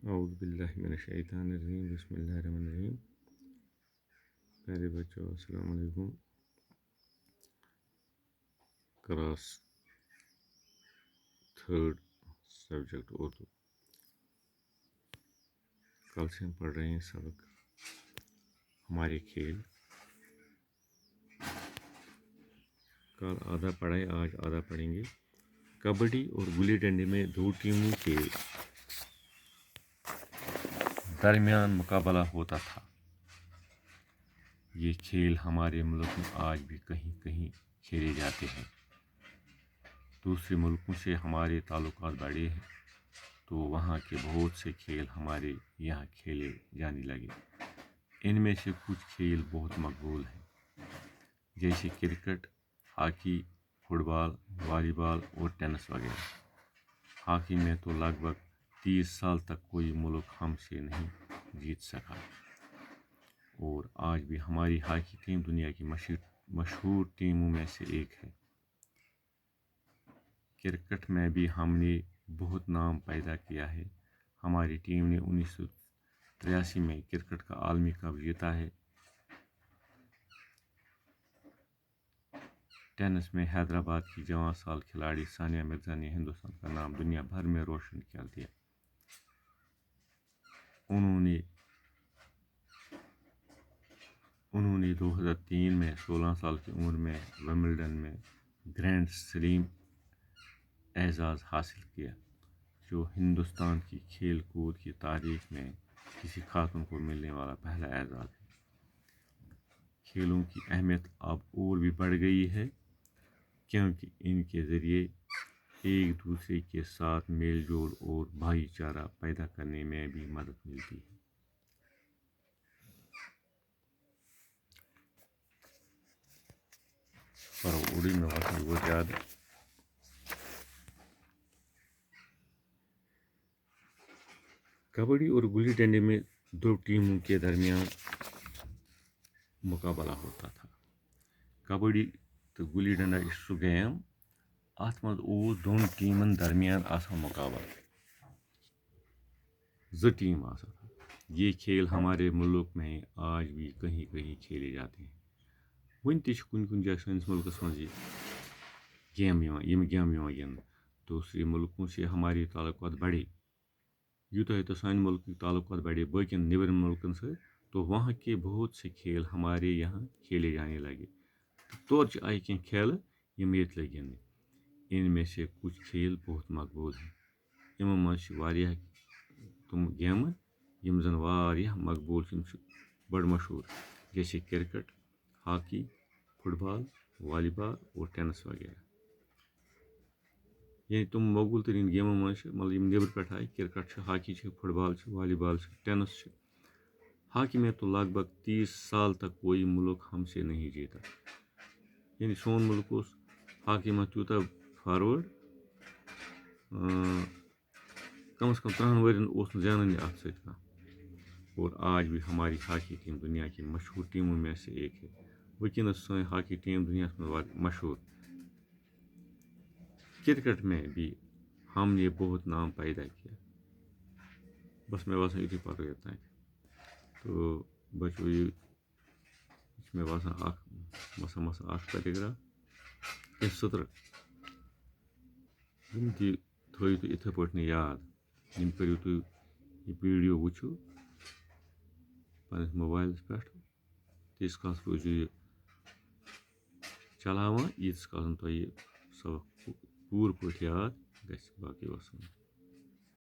اعوذ باللہ من الشیطان الرجیم بسم اللہ الرحمن الرحیم. پیارے بچوں السلام علیکم. Class third subject Urdu. کل سے ہم پڑھ رہے ہیں سبق ہمارے کھیل. کل آدھا پڑھائے آج آدھا پڑھیں گے. کبڈی اور گلی ڈنڈے میں دو ٹیموں کے درمیان مقابلہ ہوتا تھا. یہ کھیل ہمارے ملک میں آج بھی کہیں کہیں کھیلے جاتے ہیں. دوسرے ملکوں سے ہمارے تعلقات بڑھے ہیں تو وہاں کے بہت سے کھیل ہمارے یہاں کھیلے جانے لگے. ان میں سے کچھ کھیل بہت مقبول ہیں جیسے کرکٹ، ہاکی، فٹ بال، والی بال اور ٹینس وغیرہ. ہاکی میں تو لگ بھگ 30 سال تک کوئی ملک ہم سے نہیں جیت سکا اور آج بھی ہماری ہاکی ٹیم دنیا کی مشہور ٹیموں میں سے ایک ہے. کرکٹ میں بھی ہم نے بہت نام پیدا کیا ہے. ہماری ٹیم نے 1983 میں کرکٹ کا عالمی کپ جیتا ہے. ٹینس میں حیدرآباد کی جوان سال کھلاڑی ثانیہ مرزا نے ہندوستان کا نام دنیا بھر میں روشن کر دیا. انہوں نے 2003 میں 16 سال کی عمر میں ومبلڈن میں گرینڈ سلیم اعزاز حاصل کیا جو ہندوستان کی کھیل کود کی تاریخ میں کسی خاتون کو ملنے والا پہلا اعزاز ہے. کھیلوں کی اہمیت اب اور بھی بڑھ گئی ہے کیونکہ ان کے ذریعے ایک دوسرے کے ساتھ میل جول اور بھائی چارہ پیدا کرنے میں بھی مدد ملتی ہے. پر اردو میں وقت بہت زیادہ. کبڈی اور گلی ڈنڈے میں دو ٹیموں کے درمیان مقابلہ ہوتا تھا. کبڈی تو گلی ڈنڈا یہ سہ گیم ات مز دون ٹیمن درمیان آسان مقابلہ. زٕ ٹیم آسان. یہ کھیل ہمارے ملک میں آج بھی کہیں کہیں کھیلے جاتے ہیں. ون تہ کن کن جائے سٲنِس ملکس مز یہ گیم گنٛدنہٕ. دوسرے ملکوں سے ہمارے تعلقات بڑھے. یوتاہ یوتاہ سانہِ ملک تعلقات بڑھے باقین نیبرِم ملکن سۭتۍ تو وہاں کے بہت سے کھیل ہمارے یہاں کھیلے جانے لگے. تورچہ آئی کینٛہہ کھیلہٕ یم ییٚتہِ لٔگۍ گنٛدنہِ. ان میں سے کچھ کھیل بہت مقبول ہیں. یمو منٛز چھِ واریاہ تم گیمہٕ یم زن واریاہ مقبول چھِ. یم چھِ بڑٕ مشہوٗر جیسے کرکٹ، ہاکی، فٹ بال، والی بال اور ٹینس وغیرہ. یعنی تم مقبول ترین گیمو منٛز چھِ مطلب یم نیبرٕ پٮ۪ٹھ آیہِ کرکٹ چھِ، ہاکی چھِ، فٹ بال چھِ، والی بال چھِ، ٹینس چھِ. ہاکی میں تو لگ بھگ 30 سال تک کوئی ملک ہم سے نہیں جیتا. یعنی سون ملک اس ہاکی میں تیوتاہ فاروٲرڈ کم از کم 30 ورین اوس نہٕ زینٲنی اتھ سۭتۍ کانٛہہ. اور آج بھی ہماری ہاکی ٹیم دنیا کی مشہور ٹیموں میں سے ایک ہے. وٕنکیٚنس سٲنۍ ہاکی ٹیم دنیاہس منٛز مشہور. کرکٹ میں بھی ہم نے بہت نام پیدا کیا. بس مےٚ باسان یُتُے پَکو یوٚتانۍ. تو بچو یہ چھُ مےٚ باسان مسا اکھ پیراگراف کینٛہہ سٕترٕ یم تہِ تھٲیِو تُہۍ یِتھے پٲٹھۍ یاد. یم کٔرِو تُہۍ یہِ ویٖڈیو وٕچھِو پنٛنِس موبایلَس پٮ۪ٹھ تیٖتِس کالس روٗزِو یہِ چلاوان ییٖتِس کالس تۄہہِ یہِ سبق پوٗرٕ پٲٹھۍ یاد گژھِ. باقٕے وسلام.